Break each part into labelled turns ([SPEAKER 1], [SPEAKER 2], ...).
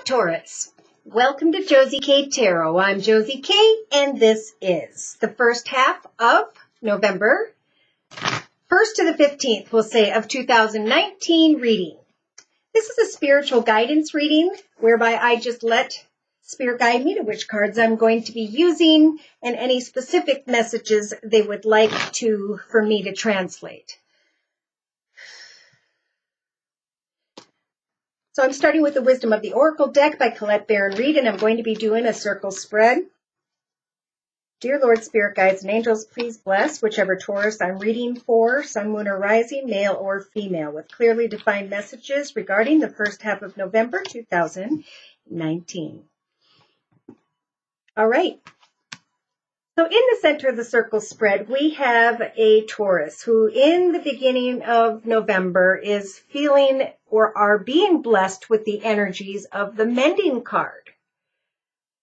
[SPEAKER 1] Taurus. Welcome to Josie K Tarot. I'm Josie K, and this is the first half of November, 1st to the 15th, we'll say, of 2019 reading. This is a spiritual guidance reading whereby I just let Spirit guide me to which cards I'm going to be using and any specific messages they would like for me to translate. So I'm starting with the Wisdom of the Oracle deck by Colette Baron Reed, and I'm going to be doing a circle spread. Dear Lord, Spirit Guides, and Angels, please bless whichever Taurus I'm reading for, Sun, Moon, or Rising, male or female, with clearly defined messages regarding the first half of November 2019. All right. So in the center of the circle spread, we have a Taurus who in the beginning of November is feeling or are being blessed with the energies of the Mending card.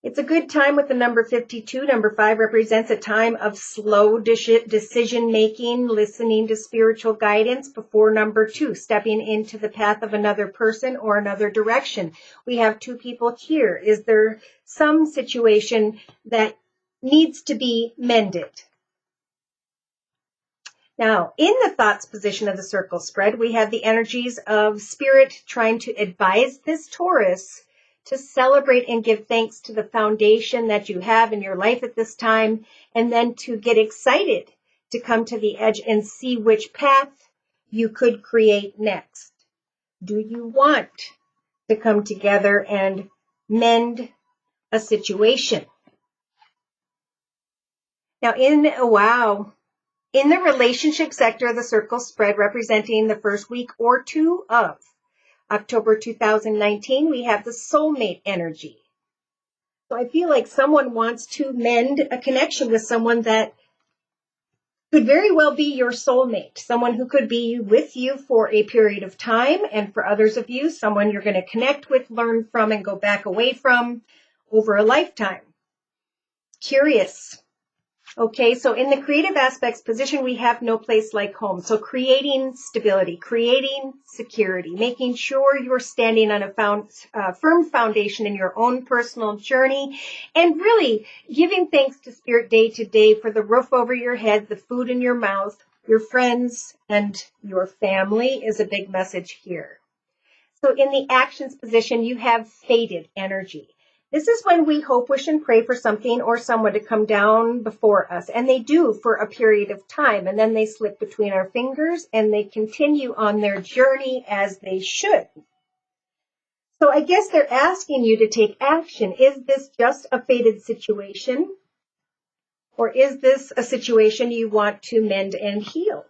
[SPEAKER 1] It's a good time with the number 52. Number 5 represents a time of slow decision-making, listening to spiritual guidance before number 2, stepping into the path of another person or another direction. We have two people here. Is there some situation that needs to be mended? Now, in the thoughts position of the circle spread, we have the energies of Spirit trying to advise this Taurus to celebrate and give thanks to the foundation that you have in your life at this time, and then to get excited to come to the edge and see which path you could create next. Do you want to come together and mend a situation? Now, in the relationship sector of the circle spread, representing the first week or two of October 2019, we have the soulmate energy. So I feel like someone wants to mend a connection with someone that could very well be your soulmate, someone who could be with you for a period of time, and for others of you, someone you're going to connect with, learn from, and go back away from over a lifetime. Curious. Okay, so in the creative aspects position, we have no place like home. So creating stability, creating security, making sure you're standing on a firm foundation in your own personal journey, and really giving thanks to Spirit day to day for the roof over your head, the food in your mouth, your friends, and your family is a big message here. So in the actions position, you have fated energy. This is when we hope, wish, and pray for something or someone to come down before us. And they do for a period of time. And then they slip between our fingers and they continue on their journey as they should. So I guess they're asking you to take action. Is this just a fated situation? Or is this a situation you want to mend and heal?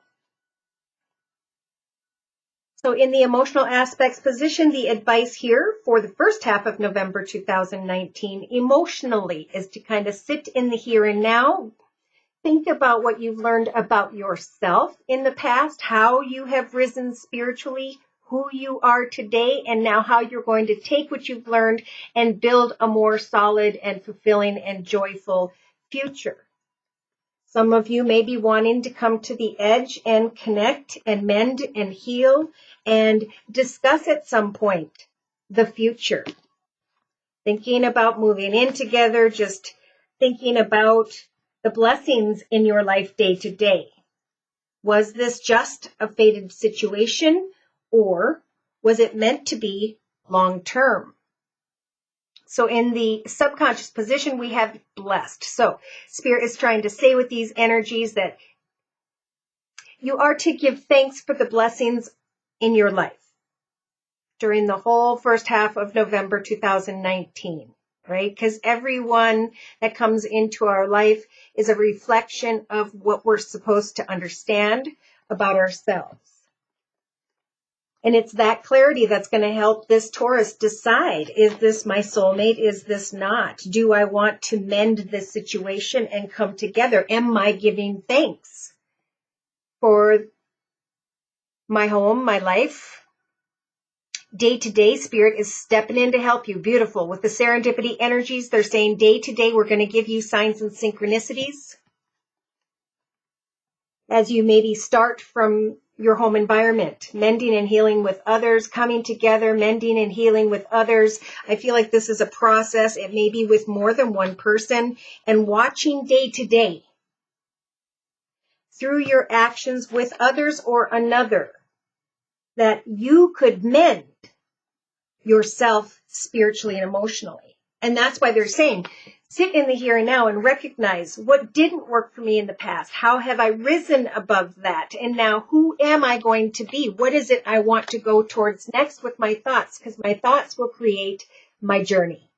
[SPEAKER 1] So in the emotional aspects position, the advice here for the first half of November 2019 emotionally is to kind of sit in the here and now. Think about what you've learned about yourself in the past, how you have risen spiritually, who you are today, and now how you're going to take what you've learned and build a more solid and fulfilling and joyful future. Some of you may be wanting to come to the edge and connect and mend and heal and discuss at some point the future. Thinking about moving in together, just thinking about the blessings in your life day to day. Was this just a fated situation, or was it meant to be long term? So in the subconscious position, we have blessed. So Spirit is trying to say with these energies that you are to give thanks for the blessings in your life during the whole first half of November 2019, right? Because everyone that comes into our life is a reflection of what we're supposed to understand about ourselves. And it's that clarity that's going to help this Taurus decide, is this my soulmate? Is this not? Do I want to mend this situation and come together? Am I giving thanks for my home, my life? Day to day, Spirit is stepping in to help you. Beautiful. With the serendipity energies, they're saying day to day, we're going to give you signs and synchronicities. as you maybe start from your home environment, mending and healing with others, coming together, mending and healing with others. I feel like this is a process. It may be with more than one person, and watching day to day through your actions with others or another that you could mend yourself spiritually and emotionally. And that's why they're saying, sit in the here and now and recognize what didn't work for me in the past. How have I risen above that? And now who am I going to be? What is it I want to go towards next with my thoughts? Because my thoughts will create my journey.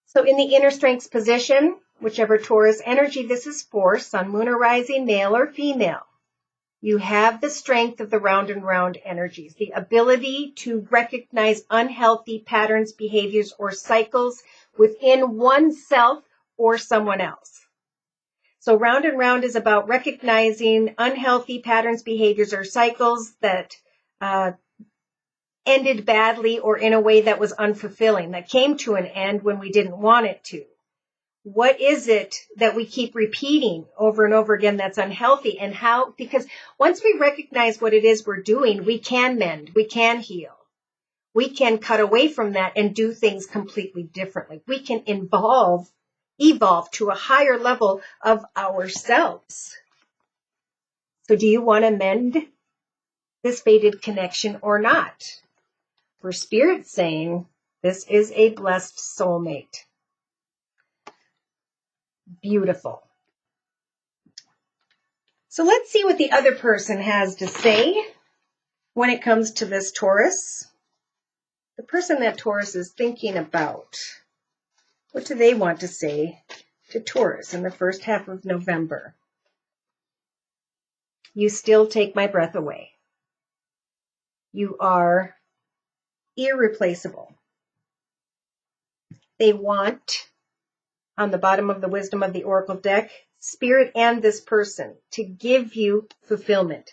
[SPEAKER 1] So in the inner strengths position, whichever Taurus energy this is for, sun, moon, or rising, male or female, you have the strength of the round and round energies, the ability to recognize unhealthy patterns, behaviors, or cycles within oneself or someone else. So round and round is about recognizing unhealthy patterns, behaviors, or cycles that ended badly or in a way that was unfulfilling, that came to an end when we didn't want it to. What is it that we keep repeating over and over again that's unhealthy, and how? Because once we recognize what it is we're doing, we can mend, we can heal. We can cut away from that and do things completely differently. We can evolve to a higher level of ourselves. So do you want to mend this fated connection or not? For Spirit saying, this is a blessed soulmate. Beautiful. So let's see what the other person has to say when it comes to this Taurus. The person that Taurus is thinking about. What do they want to say to Taurus in the first half of November? You still take my breath away. You are irreplaceable. They want, on the bottom of the Wisdom of the Oracle deck, Spirit and this person to give you fulfillment,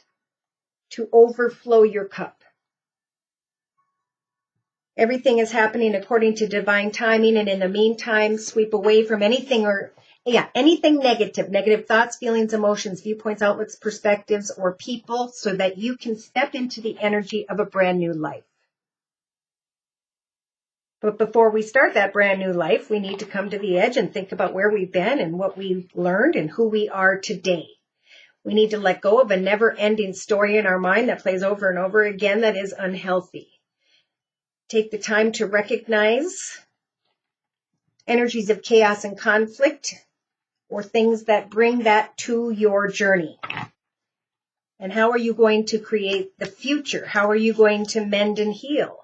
[SPEAKER 1] to overflow your cup. Everything is happening according to divine timing, and in the meantime, sweep away from anything negative thoughts, feelings, emotions, viewpoints, outlooks, perspectives, or people, so that you can step into the energy of a brand new life. But before we start that brand new life, we need to come to the edge and think about where we've been and what we've learned and who we are today. We need to let go of a never-ending story in our mind that plays over and over again that is unhealthy. Take the time to recognize energies of chaos and conflict or things that bring that to your journey. And how are you going to create the future? How are you going to mend and heal?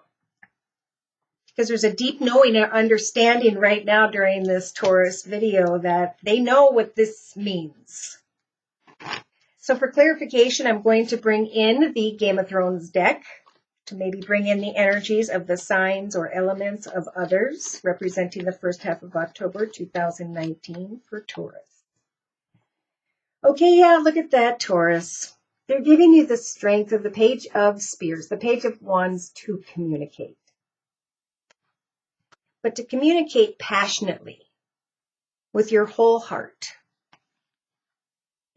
[SPEAKER 1] Because there's a deep knowing or understanding right now during this Taurus video that they know what this means. So for clarification, I'm going to bring in the Game of Thrones deck to maybe bring in the energies of the signs or elements of others representing the first half of October 2019 for Taurus. Okay, yeah, look at that, Taurus. They're giving you the strength of the Page of Spears, the Page of Wands, to communicate. But to communicate passionately with your whole heart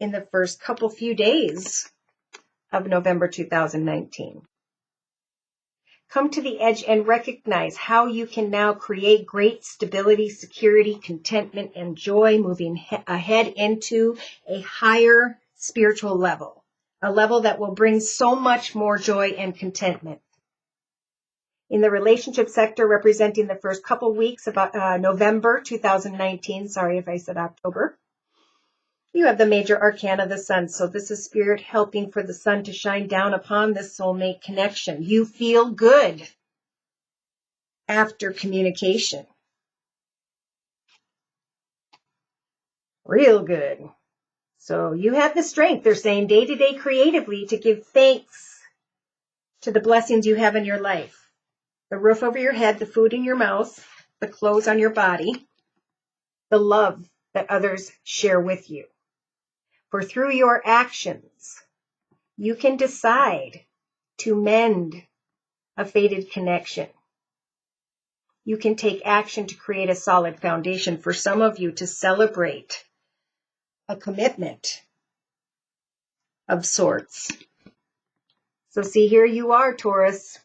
[SPEAKER 1] in the first few days of November 2019. Come to the edge and recognize how you can now create great stability, security, contentment, and joy moving ahead into a higher spiritual level, a level that will bring so much more joy and contentment. In the relationship sector, representing the first couple weeks of November 2019, sorry if I said October, you have the major arcana, the sun. So this is Spirit helping for the sun to shine down upon this soulmate connection. You feel good after communication. Real good. So you have the strength, they're saying, day to day creatively to give thanks to the blessings you have in your life. The roof over your head, the food in your mouth, the clothes on your body, the love that others share with you. For through your actions, you can decide to mend a fated connection. You can take action to create a solid foundation. For some of you to celebrate a commitment of sorts. So see, here you are, Taurus,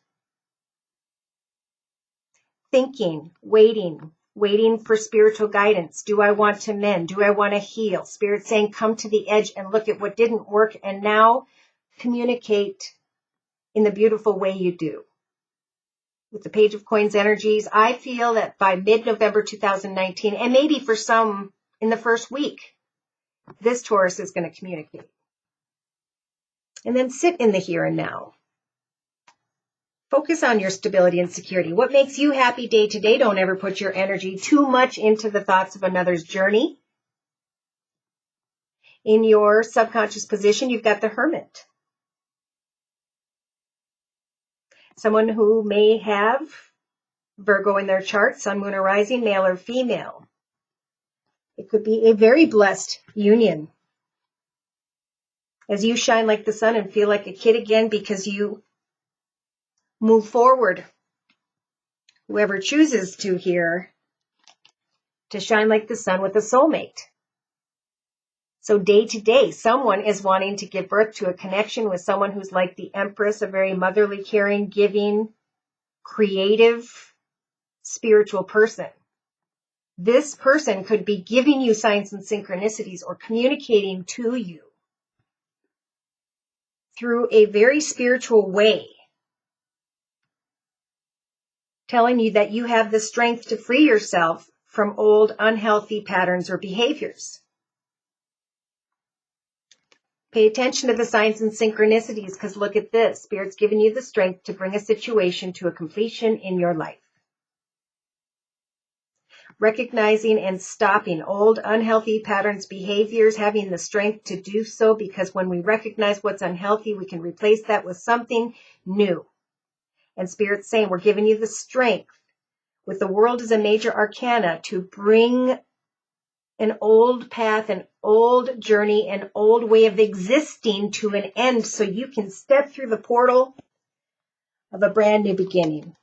[SPEAKER 1] thinking, waiting for spiritual guidance. Do I want to mend? Do I want to heal? Spirit saying, come to the edge and look at what didn't work and now communicate in the beautiful way you do. With the Page of Coins energies, I feel that by mid-November 2019, and maybe for some in the first week, this Taurus is going to communicate. And then sit in the here and now. Focus on your stability and security. What makes you happy day to day? Don't ever put your energy too much into the thoughts of another's journey. In your subconscious position, you've got the Hermit. Someone who may have Virgo in their chart, Sun, Moon, or Rising, male or female. It could be a very blessed union. As you shine like the sun and feel like a kid again because you move forward. Whoever chooses to here, to shine like the sun with a soulmate. So day to day, someone is wanting to give birth to a connection with someone who's like the Empress, a very motherly, caring, giving, creative, spiritual person. This person could be giving you signs and synchronicities or communicating to you through a very spiritual way, telling you that you have the strength to free yourself from old unhealthy patterns or behaviors. Pay attention to the signs and synchronicities because look at this. Spirit's given you the strength to bring a situation to a completion in your life. Recognizing and stopping old unhealthy patterns, behaviors, having the strength to do so because when we recognize what's unhealthy, we can replace that with something new. And Spirit's saying we're giving you the strength with the World as a major arcana to bring an old path, an old journey, an old way of existing to an end so you can step through the portal of a brand new beginning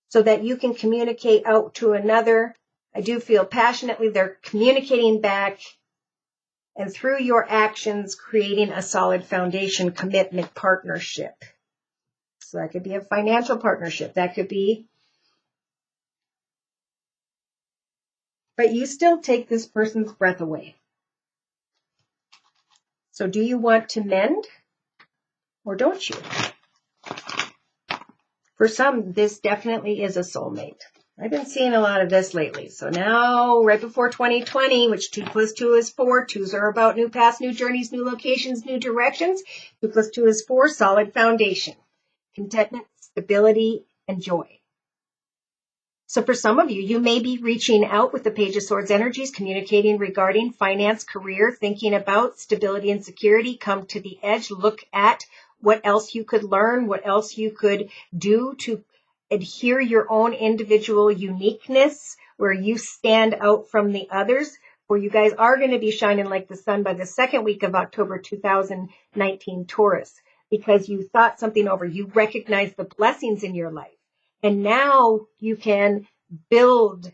[SPEAKER 1] so that you can communicate out to another. I do feel passionately they're communicating back and through your actions creating a solid foundation, commitment, partnership. So that could be a financial partnership. That could be, but you still take this person's breath away. So do you want to mend or don't you? For some, this definitely is a soulmate. I've been seeing a lot of this lately. So now, right before 2020, which 2 plus 2 is 4. 2s are about new paths, new journeys, new locations, new directions. 2 plus 2 is 4, solid foundation. Contentment, stability, and joy. So for some of you, you may be reaching out with the Page of Swords energies, communicating regarding finance, career, thinking about stability and security. Come to the edge, look at what else you could learn, what else you could do to adhere your own individual uniqueness where you stand out from the others. For you guys are going to be shining like the sun by the second week of October 2019 Taurus because you thought something over. You recognize the blessings in your life. And now you can build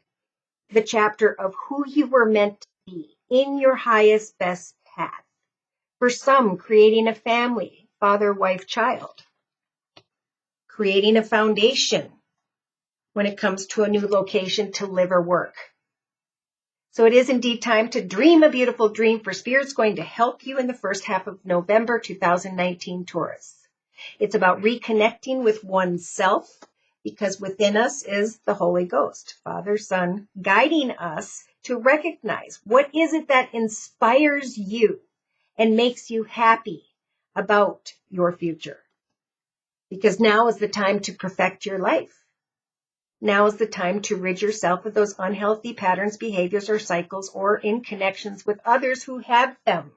[SPEAKER 1] the chapter of who you were meant to be in your highest, best path. For some, creating a family, father, wife, child. Creating a foundation when it comes to a new location to live or work. So it is indeed time to dream a beautiful dream, for Spirit's going to help you in the first half of November 2019 Taurus. It's about reconnecting with oneself, because within us is the Holy Ghost, Father, Son, guiding us to recognize what is it that inspires you and makes you happy about your future. Because now is the time to perfect your life. Now is the time to rid yourself of those unhealthy patterns, behaviors, or cycles, or in connections with others who have them.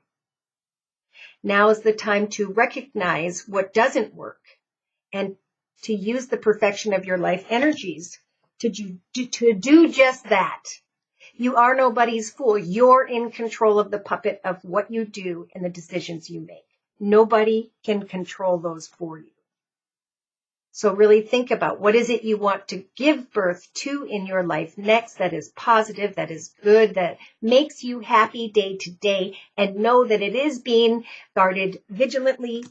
[SPEAKER 1] Now is the time to recognize what doesn't work and to use the perfection of your life energies to do just that. You are nobody's fool. You're in control of the puppet of what you do and the decisions you make. Nobody can control those for you. So really think about what is it you want to give birth to in your life next that is positive, that is good, that makes you happy day to day, and know that it is being guarded vigilantly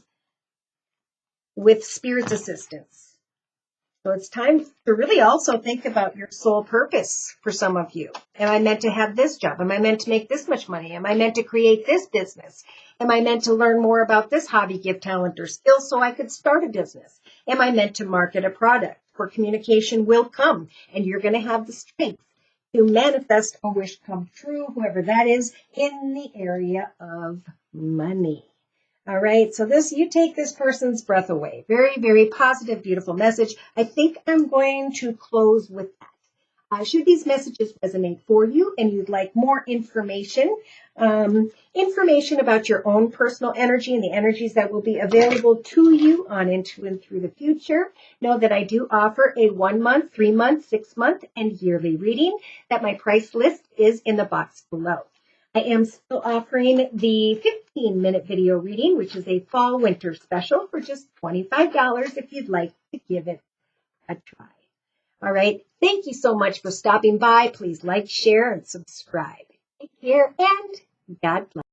[SPEAKER 1] with Spirit's assistance. So it's time to really also think about your soul purpose for some of you. Am I meant to have this job? Am I meant to make this much money? Am I meant to create this business? Am I meant to learn more about this hobby, gift, talent, or skill so I could start a business? Am I meant to market a product? For communication will come, and you're going to have the strength to manifest a wish come true, whoever that is, in the area of money. All right, so you take this person's breath away. Very, very positive, beautiful message. I think I'm going to close with that. Should these messages resonate for you and you'd like more information, information about your own personal energy and the energies that will be available to you on into and through the future, know that I do offer a 1 month, 3 month, 6 month, and yearly reading, that my price list is in the box below. I am still offering the 15-minute video reading, which is a fall-winter special for just $25 if you'd like to give it a try. All right. Thank you so much for stopping by. Please like, share, and subscribe. Take care, and God bless.